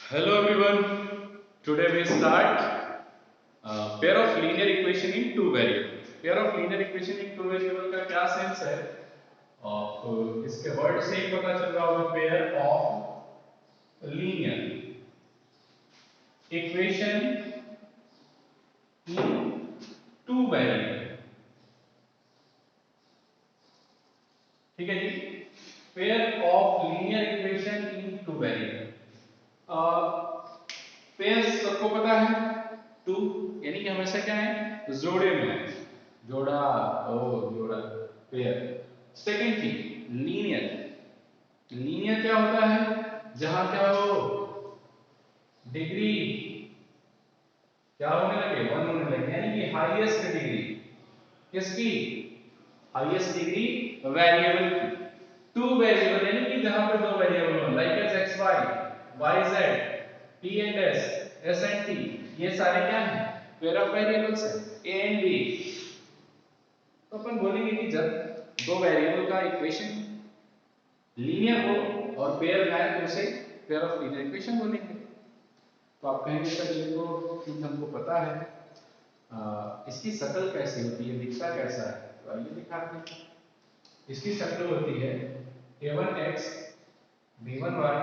Hello everyone. Today we start pair of linear equation in two variables. Pair of linear equation in two variable का क्या sense है? और इसके word से ही पता चल रहा होगा pair of linear equation in two variable. ठीक है जी? Pair of linear equation in two variable. Pairs सबको पता है टू यानी कि हमेशा क्या है जोड़े में है जोड़ा जोड़ा pair. Second thing linear. Linear क्या होता है जहां क्या हो डिग्री क्या होने लगे वन होने लगे यानी कि हाईएस्ट डिग्री किसकी हाईएस्ट डिग्री वेरिएबल की। टू वेरिएबल यानी कि जहां पे दो वेरिएबल हो like as x y y z t and s s and t ये सारे क्या हैं पेयर ऑफ वेरिएबल्स है ए एंड बी। तो अपन बोलेंगे कि जब दो वेरिएबल का इक्वेशन लीनियर हो और पेयर ना है तो उसे पेयर ऑफ लीनियर इक्वेशन बोलेंगे। तो आप कहेंगे सर ये तो ठीक हमको पता है इसकी शक्ल कैसी होती है दिखता कैसा है तो आइए दिखाते हैं। इसकी शक्ल होती है a1x b1y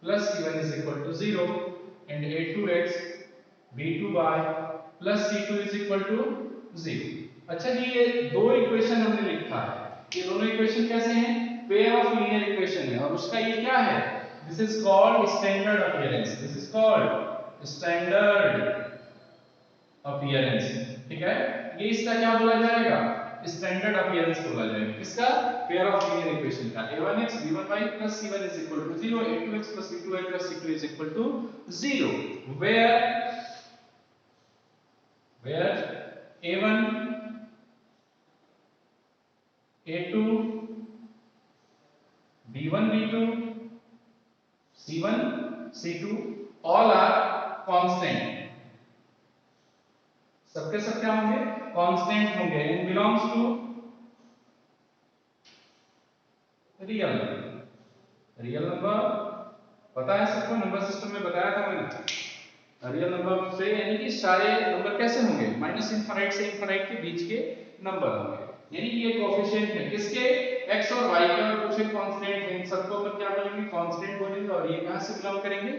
plus c1 is equal to 0 and a2x b2y plus c2 is equal to 0। अच्छा जी ये दो इक्वेशन हमने लिखा है ये दोनों इक्वेशन कैसे हैं पेयर ऑफ लीनियर इक्वेशन है और उसका ये क्या है this is called standard appearance. This is called standard appearance. ठीक है ये इसका क्या बोला जाएगा स्टैंडर्ड अपीयरेंस बोला जाएगा किसका पेयर ऑफ लीनियर इक्वेशन का a1x b1y plus c1 is equal to 0 a2x plus b2y plus c2 is equal to 0 where a1 a2 b1 b2 c1 c2 all are constant सबके सब क्या होंगे constant होंगे and belongs to real number पता है सबको number system में बताया था मैंने। रियल नंबर से यानी कि सारे नंबर कैसे होंगे माइनस इंफिनिट से इंफिनिट के बीच के नंबर होंगे यानी कि ये कोएफिशिएंट है किसके x और y के और कुछ कांस्टेंट हैं सबको अपन क्या बोलेंगे कांस्टेंट बोलेंगे और ये कहां से बिलोंग करेंगे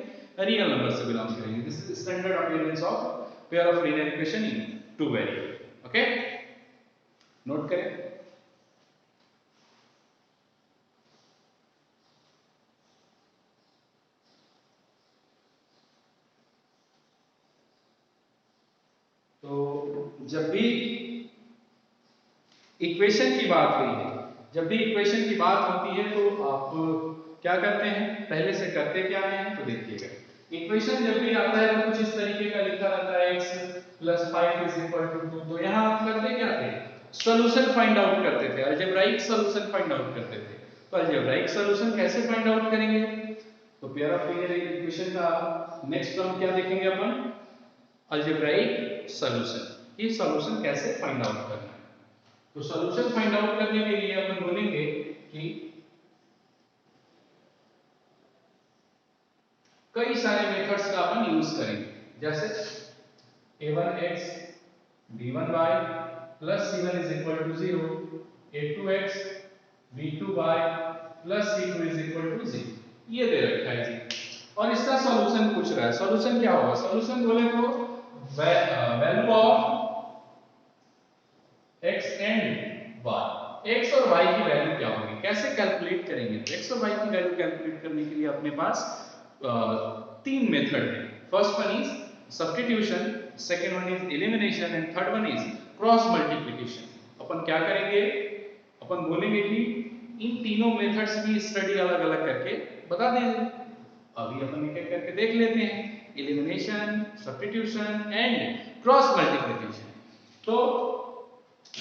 रियल नंबर से बिलोंग करेंगे। This is standard appearance of pair of linear equation in two variable. Okay note करें। तो जब भी इक्वेशन की बात हुई है जब भी इक्वेशन की बात होती है तो आप क्या करते हैं पहले से करते क्या हैं तो देखिएगा इक्वेशन जब भी आता है तो कुछ इस तरीके का लिखा रहता है x plus 5 is equal to 2। तो यहाँ आप करते क्या थे सॉल्यूशन फाइंड आउट करते थे अलजेब्राइक सॉल्यूशन फाइंड आउट करते थे। तो अलजेब्राइक सॉल्यूशन कैसे फाइंड आउट करेंगे तो पेयर ऑफ लीनियर इक्वेशन का नेक्स्ट टर्म क्या देखेंगे अपन अलजेब्राइक सॉल्यूशन। ये सॉल्यूशन कैसे फाइंड आउट करना है तो सॉल्यूशन फाइंड आउट करने के लिए अपन बोलेंगे कि कई सारे मेथड्स का अपन यूज करेंगे जैसे a1x b1y plus c1 is equal to 0 a2x b2y plus c2 is equal to 0 ये दे रखा है जी और इसका सॉल्यूशन पूछ रहा है। सॉल्यूशन क्या होगा सॉल्यूशन बोले तो value of x and y x और y की वैल्यू क्या होगी कैसे कैलकुलेट करेंगे तो x और y की वैल्यू कैलकुलेट करने के लिए अपने पास तीन मेथड है। First one is substitution second one is elimination and third one is cross multiplication. अपन क्या करेंगे अपन बोलेंगे कि इन तीनों मेथड्स की स्टडी अलग अलग करके बता देंगे। अभी अपन एक एक करके देख लेते हैं elimination substitution and cross multiplication. तो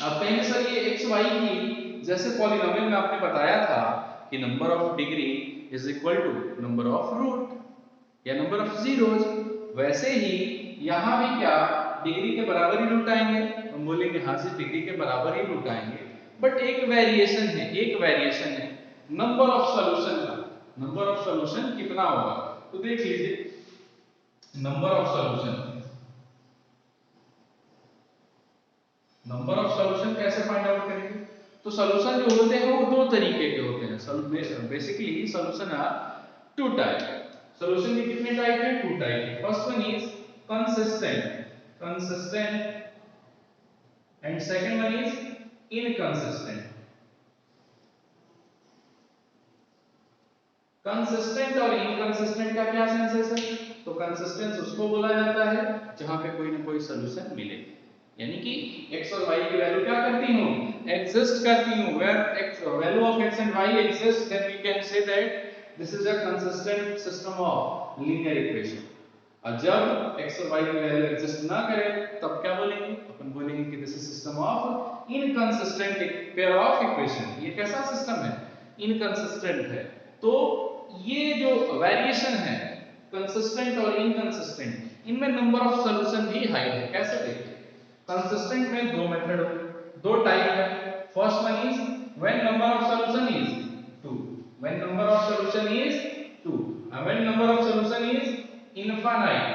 आप कहेंगे सर ये एक्स वाई की जैसे पॉलिनोमियल में आपने बताया था कि number of degree is equal to number of root या नंबर ऑफ जीरोस वैसे ही यहाँ भी क्या डिग्री के बराबर ही रूट आएंगे हम बोलेंगे हाँ से डिग्री के बराबर ही रूट आएंगे बट एक वेरिएशन है नंबर ऑफ सॉल्यूशन का। नंबर ऑफ सॉल्यूशन कितना होगा तो देख लीजिए number of solution, number of solution कैसे फाइंड आउट करेंगे? तो सॉल्यूशन जो होते हैं वो दो तरीके के होते हैं। Basically solution are two type. Solution के कितने टाइप है? Two type. First one is consistent, consistent, and second one is inconsistent. Consistent और इनकंसिस्टेंट का क्या सेंस है? तो कंसिस्टेंस उसको बोला जाता है जहां पे कोई ना कोई सॉल्यूशन मिले, यानी कि x और y की वैल्यू क्या करती हूं? एग्जिस्ट करती हूं। Where x value of x and y exist, then we can say that this is a consistent system of linear equation. और जब x और y की वैल्यू एग्जिस्ट ना करे तब क्या बोलेंगे? अपन बोलेंगे कि this is system of inconsistent pair of equation. ये कैसा सिस्टम है? इनकंसिस्टेंट है। तो ये जो वेरिएशन है कंसिस्टेंट और इनकंसिस्टेंट, इनमें नंबर ऑफ सॉल्यूशन भी हाई है। कैसे देखिए, कंसिस्टेंट में दो मेथड, दो टाइप है। First one is when number of solution is 2, when number of solution is 2, and when number of solution is infinite,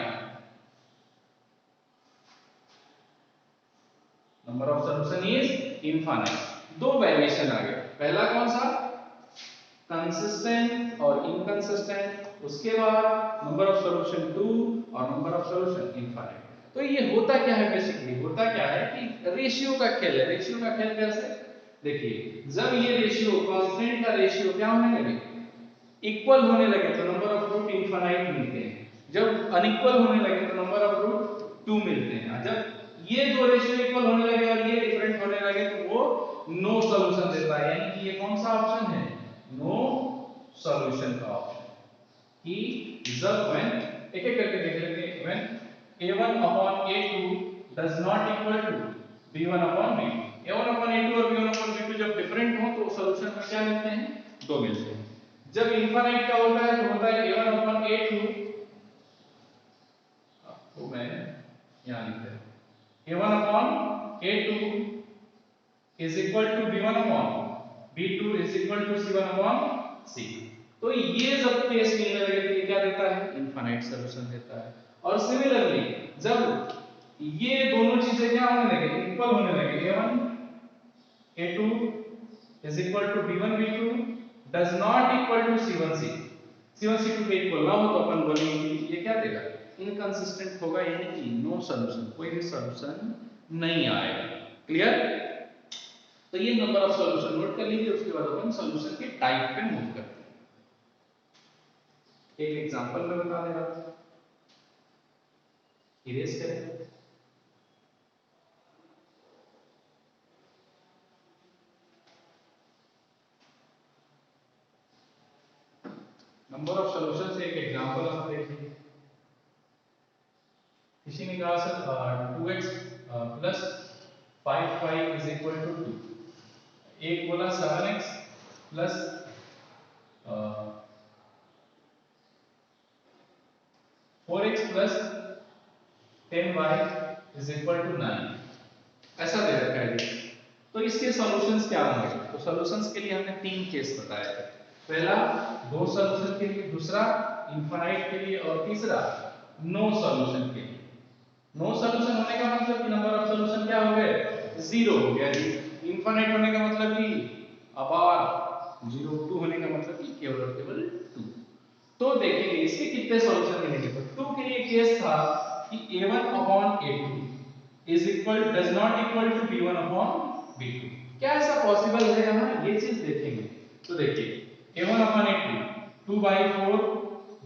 number of solution is infinite. दो variation आ गए। पहला कौन सा? कंसिस्टेंट और इनकंसिस्टेंट। उसके बाद नंबर ऑफ सॉल्यूशन 2 और number of solution infinite. तो ये होता क्या है? बेसिकली होता क्या है कि रेशियो का खेल है। रेशियो का खेल कैसे? देखिए, जब ये रेशियो कांस्टेंट का रेशियो क्या होने लगे? इक्वल होने लगे तो नंबर ऑफ रूट इनफाइनाइट मिलते हैं। जब अनइक्वल होने लगे तो नंबर ऑफ रूट 2 मिलते हैं। जब ये दो रेशियो इक्वल होने लगे और ये डिफरेंट होने लगे तो वो नो सॉल्यूशन देता है। यानी कि ये कौन सा ऑप्शन है? नो सॉल्यूशन का ऑप्शन। कि जब व्हेन, एक एक करके देख लेंगे, when a1 upon a2 does not equal to b1 upon b2, a1 upon a2 और b1 upon b2 जब डिफरेंट हो तो सॉल्यूशन में क्या मिलते हैं? दो मिलते हैं। जब इनफाइनाइट का होता है तो होता है a1 upon a2, आपको मैं यहां लिख रहा हूं, a1 upon a2 is equal to b1 upon b2 is equal to c1 upon c। तो ये जब केस मिलने लगे तो ये क्या देता है? इनफाइनाइट सॉल्यूशन देता है। और सिमिलरली जब ये दोनों चीजें क्या होने लगे? इक्वल होने लगे, a1 a2 is equal to b1 b2 does not equal to c1 c, c1 c2 के इक्वल ना हो तो अपन बोलेंगे कि ये क्या देगा? इनकंसिस्टेंट होगा, यानी कि नो सॉल्यूशन, कोई भी सॉल्यूशन नहीं आएगा। क्लियर? तो ये नंबर ऑफ सॉल्यूशन नोट कर लीजिए। उसके बाद अपन सॉल्यूशन के टाइप पे मूव करते हैं। एक एग्जांपल में बता दे रहा हूं, इरेज करें। नंबर ऑफ सॉल्यूशन से एक एग्जांपल आप देखिए। किसी ने कहा sir 2x plus 5y is equal to 2। एक बोला 7x plus 4x plus 10y is equal to 9। ऐसा दे रखा है। तो इसके सॉल्यूशंस क्या होंगे? तो सॉल्यूशंस के लिए हमने तीन केस बताए थे। पहला दो सॉल्यूशन के लिए, दूसरा इनफाइनाइट के लिए, और तीसरा नो सॉल्यूशन के लिए। नो सॉल्यूशन होने का मतलब कि नंबर ऑफ सॉल्यूशन क्या हो गए? जीरो हो गया जी। इनफाइनाइट होने का मतलब कि अपार जीरो, टू होने का मतलब कि केवल और केवल टू। तो देखिए इसके कितने सॉल्यूशन मिलेंगे। तो टू के लिए केस था कि a1 upon a2 is equal does not equal to b1 upon b2। क्या ऐसा पॉसिबल है? हम ये चीज देखेंगे। तो देखिए a1 upon a2 2/4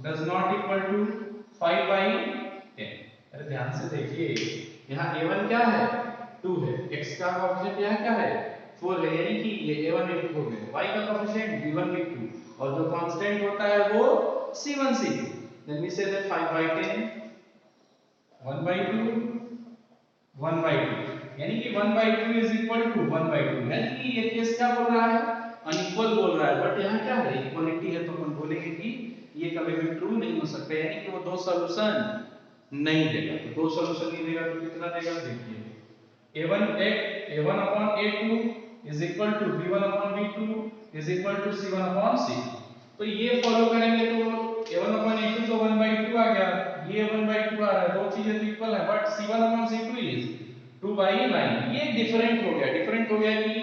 does not equal to 5/10। अरे ध्यान से देखिए, यहाँ a1 क्या है? 2 है, x का कोएफिशिएंट यहाँ क्या है? 4 है, यानी कि ये a1 a2 हो गए। y का कोएफिशिएंट b1 b2 और जो कांस्टेंट होता है वो c1 c2। Then we say that 5/10 1/2 1/2, यानी कि 1/2 इज इक्वल टू 1/2। यानी कि ये केस क्या बोल रहा है? अनइक्वल बोल रहा है। बट यहाँ क्या है? इक्वलिटी है, तो हम बोलेंगे कि ये कभी भी ट्रू नहीं हो सकता, यानी कि वो दो सॉल्यूशन नहीं देगा। तो दो सॉल्यूशन नहीं देगा तो कितना देगा? देखिए a1 upon a2 is equal to b1 upon b2 is equal to c1 upon c। तो ये फॉलो करेंगे तो a1 upon a2 तो 1/2 आ गया। ये 1/2 आ रहा है, दो चीजें तो इक्वल है, बट C1/C2 इज 2/9। ये डिफरेंट हो गया, डिफरेंट हो गया कि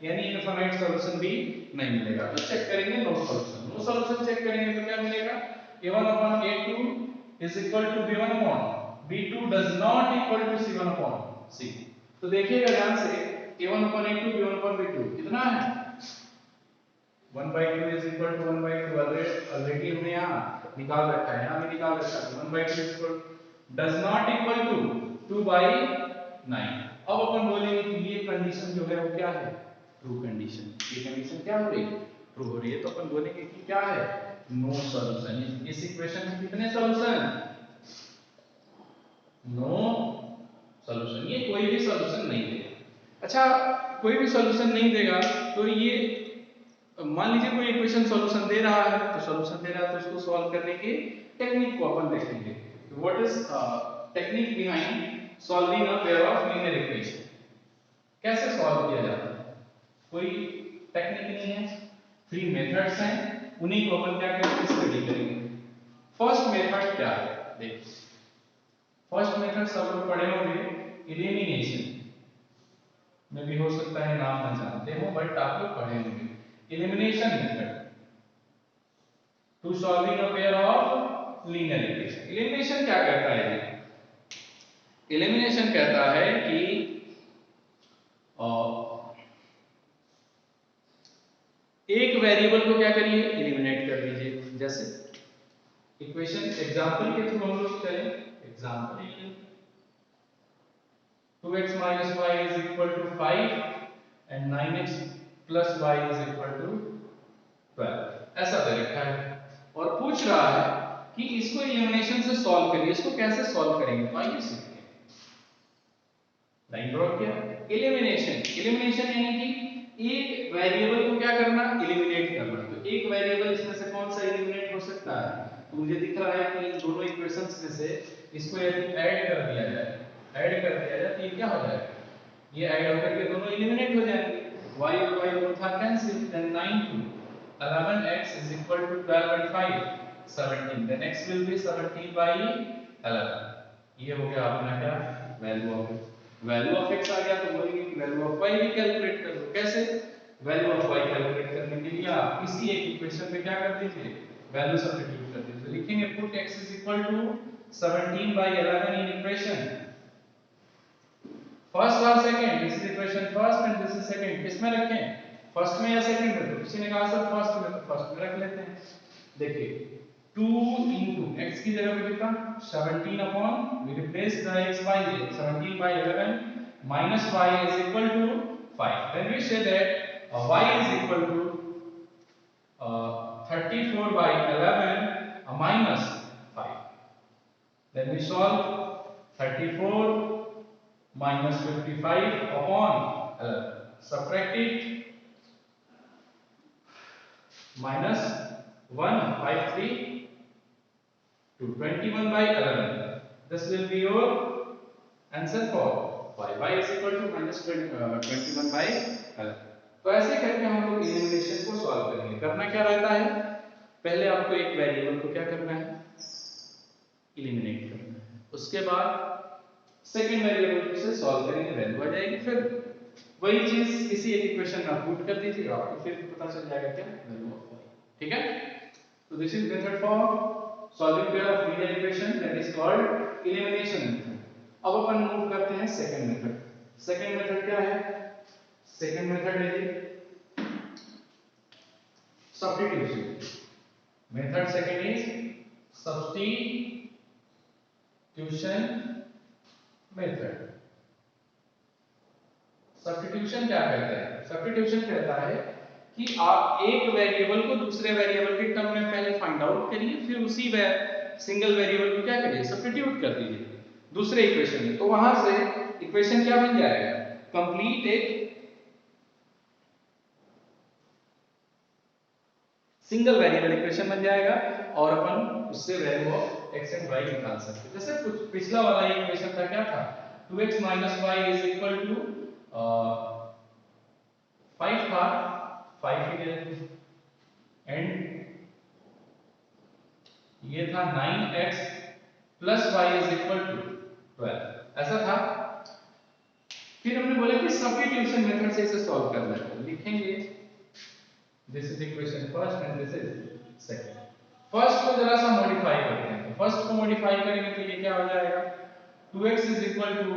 यानी इनफाइनाइट सॉल्यूशन भी नहीं मिलेगा। तो चेक करेंगे no solution, no solution check करेंगे तो क्या मिलेगा, a1/a2 is equal to b1/b2 does not equal to c1/c। तो देखिएगा ध्यान से, a1/a2 b1/b2 कितना है, 1/2 is equal to 1/2 ऑलरेडी हमने यहाँ निकाल रखा है, यहाँ भी निकाल रखा है। 1/2 is equal does not equal to 2/9। अब अपन बोलेंगे कि ये कंडीशन जो है वो क्या है, ट्रू कंडीशन। ये कंडीशन क्या हो रही है, ट्रू हो रही है। तो अपन बोलेंगे कि क्या है, नो सॉल्यूशन। इस इक्वेशन में कितने सॉल्यूशन, नो सॉल्यूशन, ये कोई भी सॉल्यूशन नहीं देगा। अच्छा, कोई भी सॉल्यूशन नहीं देगा तो ये मान लीजिए कोई इक्वेशन सॉल्यूशन दे रहा है, तो सॉल्यूशन दे रहा है तो उसको सॉल्व करने की टेक्निक को अपन देखेंगे। What is technique behind solving a pair of linear equation, कैसे सॉल्व किया जाता है, कोई टेक्निक नहीं है, 3 मेथड्स हैं, उन्हीं को अपन क्या करेंगे, स्टडी करेंगे। फर्स्ट मेथड क्या है, देखिए फर्स्ट मेथड सब लोग पढ़े होंगे, एलिमिनेशन में भी हो सकता है नाम ना जानते हो, बट आप लोग पढ़े होंगे। Elimination method to solving a pair of linear equation. Elimination क्या कहता है, एलिमिनेशन कहता है कि एक वेरिएबल को क्या करिए, एलिमिनेट कर दीजिए। जैसे इक्वेशन एग्जांपल के थ्रू हम लोग चलें, example 2x minus y is equal to 5 and 9x plus y is equal to 12 ऐसा दे रखा है और पूछ रहा है कि इसको एलिमिनेशन से सॉल्व करिए। इसको कैसे सॉल्व करेंगे, तो आइए सीखते हैं। लाइन ड्रॉ किया, एलिमिनेशन, एलिमिनेशन यानी कि एक वेरिएबल को क्या करना, एलिमिनेट करना। तो एक वेरिएबल इसमें से कौन सा एलिमिनेट हो सकता है, तो मुझे दिख रहा है कि इन दोनों इक्वेशंस में से इसको यदि ऐड कर दिया जाए, ऐड कर दिया जाए तो ये क्या हो जाएगा, ये ऐड होकर के दोनों एलिमिनेट हो जाएंगे। y और y both are cancel, then 9 to 11x is equal to 12 and 5 17, then x will be 17/11। ये हो गया अपना क्या, value of x। Value of x आ गया तो बोलेंगे कि वैल्यू ऑफ y भी कैलकुलेट कर लो। कैसे, वैल्यू ऑफ y कैलकुलेट करने के लिए आप किसी एक इक्वेशन में क्या कर दीजिए, वैल्यू सब्स्टिट्यूट कर दीजिए। तो लिखेंगे put x is equal to 17/11 in equation first और सेकंड। This is equation first and this is second. किसमें रखें, फर्स्ट में या सेकंड में, तो किसी ने कहा सर फर्स्ट में, तो फर्स्ट में रख लेते हैं। देखिए 2 into x की जगह पे कितना 17 upon, we replace the x by 17/11 minus y is equal to 5। then we say that y is equal to 34/11 minus 5। then we solve 34 minus 55 upon 11, subtract it, minus 153 to 21/11, this will be your answer for y is equal to minus 21/11। तो ऐसे करके हम लोग elimination को solve करेंगे। करना क्या रहता है, पहले आपको एक वेरिएबल को क्या करना है, एलिमिनेट करना है, उसके बाद सेकंड वेरिएबल से सॉल्व करेंगे, वैल्यू आ जाएगी, फिर वही चीज किसी एक इक्वेशन में पुट कर दीजिएगा, आपको फिर पता चल जाएगा क्या, वैल्यू ऑफ y। ठीक है, तो this is method for solving pair of linear equation, that is called elimination method. अब अपन मूव करते हैं सेकंड मेथड। सेकंड मेथड क्या है, सेकंड मेथड है substitution method. Second is substitution method. Substitution क्या कहता है, सब्स्टिट्यूशन कहता है कि आप एक वेरिएबल को दूसरे वेरिएबल के टर्म में पहले फाइंड आउट करिए, फिर उसी सिंगल वेरिएबल को क्या करिए, सब्स्टिट्यूट कर दीजिए दूसरे इक्वेशन में। तो वहां से इक्वेशन क्या बन जाएगा, कंप्लीट एक सिंगल वेरिएबल इक्वेशन बन जाएगा और अपन उससे value of x and y निकाल सकते हैं। जैसे कुछ पिछला वाला इक्वेशन था, क्या था, 2x minus y is equal to 5 था, 5 ही ले लेते एंड ये था 9x plus y is equal to 12, ऐसा था। फिर हमने बोला कि सब्स्टिट्यूशन मेथड से इसे सॉल्व करना है। लिखेंगे this is equation first and this is second. First को जरा सा मॉडिफाई करते हैं। तो फर्स्ट को मॉडिफाई करेंगे तो ये क्या हो जाएगा, 2x is equal to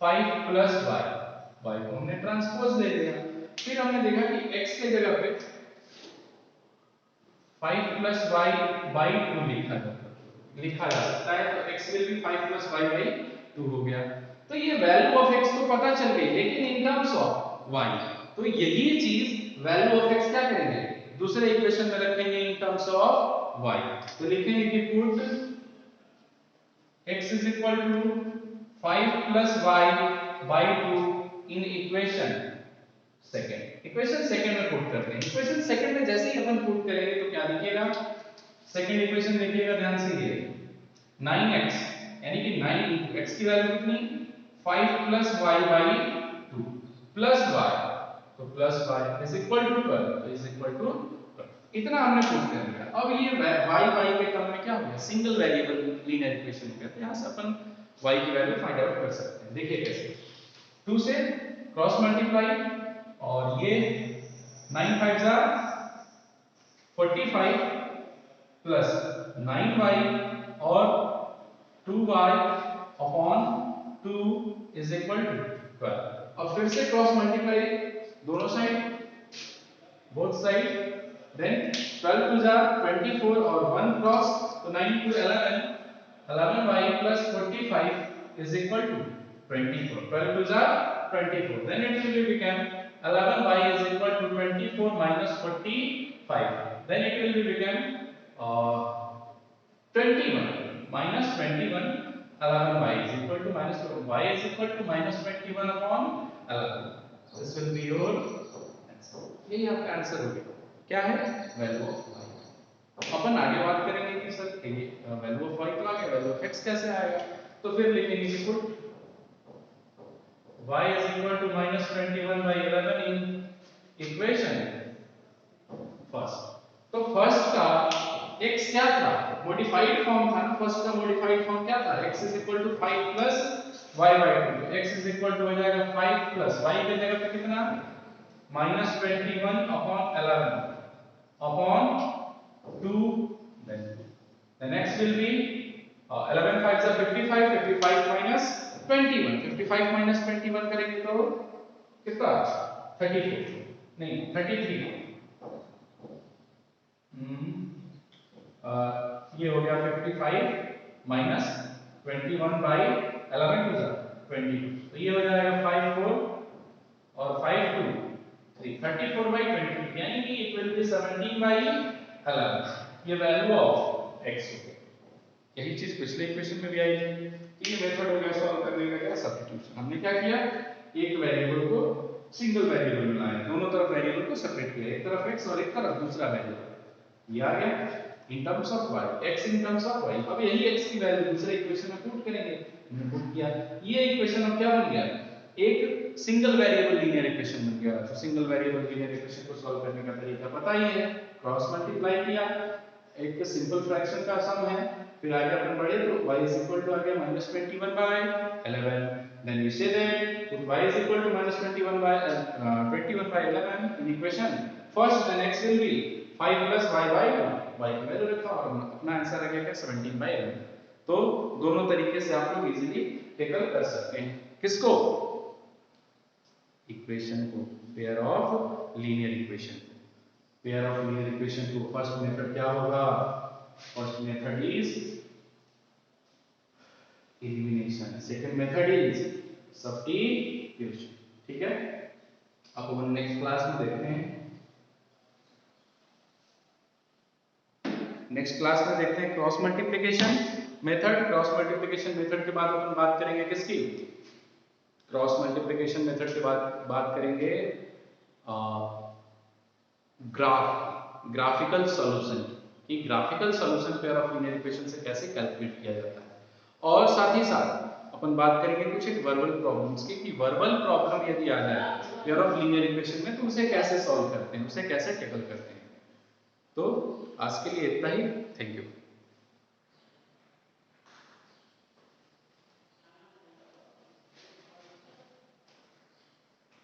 5 plus y, y को हमने ट्रांसपोज ले लिया। फिर हमने देखा कि x के जगह पे 5 प्लस y बाई 2 लिखा जा सकता है। तो x will be 5 plus y by 2 हो गया। तो ये वैल्यू ऑफ x तो पता चल गई, लेकिन इन टर्म्स ऑफ y, तो यही चीज वैल्यू ऑफ x क्या करेंगे, दूसरे इक्वेशन में रखेंगे इन टर्म्स ऑफ y। तो लिखेंगे कि put x is equal to 5 plus y by 2 in equation second. Equation second में पुट करते हैं। इक्वेशन सेकंड में जैसे ही अपन पुट करेंगे तो क्या दिखेगा, सेकंड इक्वेशन देखिएगा ध्यान से, ये 9x यानी कि 9 into x की वैल्यू कितनी, 5 plus y by 2 plus y, तो plus y is equal to 12, is equal to 12। इतना हमने पुट कर लिया। अब ये y के टर्म में क्या हो गया, सिंगल वेरिएबल लीनियर इक्वेशन हो गया। तो यहां से अपन y की वैल्यू फाइंड आउट कर सकते हैं। देखिए कैसे, 2 से क्रॉस मल्टीप्लाई, और ये 9 5 जा 45 प्लस 9y और 2y upon 2 is equal to 12। अब फिर से क्रॉस मल्टीप्लाई दोनों side, both side, then 12 two जा 24 और 1 क्रॉस, तो 9 to 11, 11y plus 45 is equal to 24, 12 to the 24, then it will become 11y is equal to 24 minus 45, then it will become 21 minus 21, 11y is equal to minus y is equal to minus 21 upon 11, this will be your answer। यही आपका answer हो गया। क्या है, value of y। अपन आगे बात करेंगे कि सर वैल्यू ऑफ y तो आ गया, वैल्यू ऑफ x कैसे आएगा। तो फिर लिखेंगे कि put y is equal to minus 21 by 11 in equation first. तो फर्स्ट का x क्या था, मॉडिफाइड फॉर्म था ना, फर्स्ट का मॉडिफाइड फॉर्म क्या था, x is equal to 5 plus y by 2, तो x is equal to हो जाएगा 5 plus y के जगह पे कितना, minus 21 upon 11 upon 2, then x will be 11 5 is 55, 55 minus 21, 55 minus 21 करेंगे तो कितना, 34 नहीं 33, ये हो गया 55 minus 21 by 11 to the 22, तो ये हो जाएगा 5 4 और 5 2 3, 34 by 22, यानी कि it will be 17 by 11, ये वैल्यू ऑफ x हो गया। यही चीज पिछले इक्वेशन में भी आई थी। ये मेथड हो गया सॉल्व करने का, क्या, सब्स्टिट्यूशन। हमने क्या किया, एक वेरिएबल को सिंगल वेरिएबल में लाया, दोनों तरफ वेरिएबल को सेपरेट किया, एक तरफ x और एक तरफ दूसरा वेरिएबल, ये आ गया in terms of y, x in terms of y। अब यही x की वैल्यू दूसरे इक्वेशन में पुट करेंगे, हमने पुट किया, ये इक्वेशन अब क्या बन गया, एक सिंगल वेरिएबल लीनियर इक्वेशन बन गया। तो सिंगल वेरिएबल लीनियर इक्वेशन को सॉल्व करने का तरीका पता ही है, क्रॉस मल्टीप्लाई किया, एक सिंपल फ्रैक्शन का सम है, फिर आगे अपन बढ़े तो y is equal to आ गया -21 by 11, then we say that put y is equal to -21 by 11 in equation first, then x will be 5 plus y by 2, y की वैल्यू रखा और अपना आंसर आ गया क्या 17 by 11। तो दोनों तरीके से आप लोग इजीली टेकल कर सकते हैं, किसको, इक्वेशन को, pair of linear equation. Pair of linear equation को फर्स्ट मेथड क्या होगा, first method is elimination, second method is substitution. ठीक है, अब अपन नेक्स्ट क्लास में देखते हैं, नेक्स्ट क्लास में देखते हैं cross multiplication method. Cross multiplication method के बाद अपन बात करेंगे किसकी, क्रॉस मल्टीप्लिकेशन मेथड के बाद बात करेंगे ग्राफिकल सॉल्यूशन कि graphical solution pair of linear equation से कैसे कैलकुलेट किया जाता है। और साथ ही साथ अपन बात करेंगे कुछ एक वर्बल प्रॉब्लम्स की, कि वर्बल प्रॉब्लम यदि आ जाए पेयर ऑफ लीनियर इक्वेशन में तो उसे कैसे सॉल्व करते हैं, उसे कैसे टैकल करते हैं। तो आज के लिए इतना ही, थैंक यू।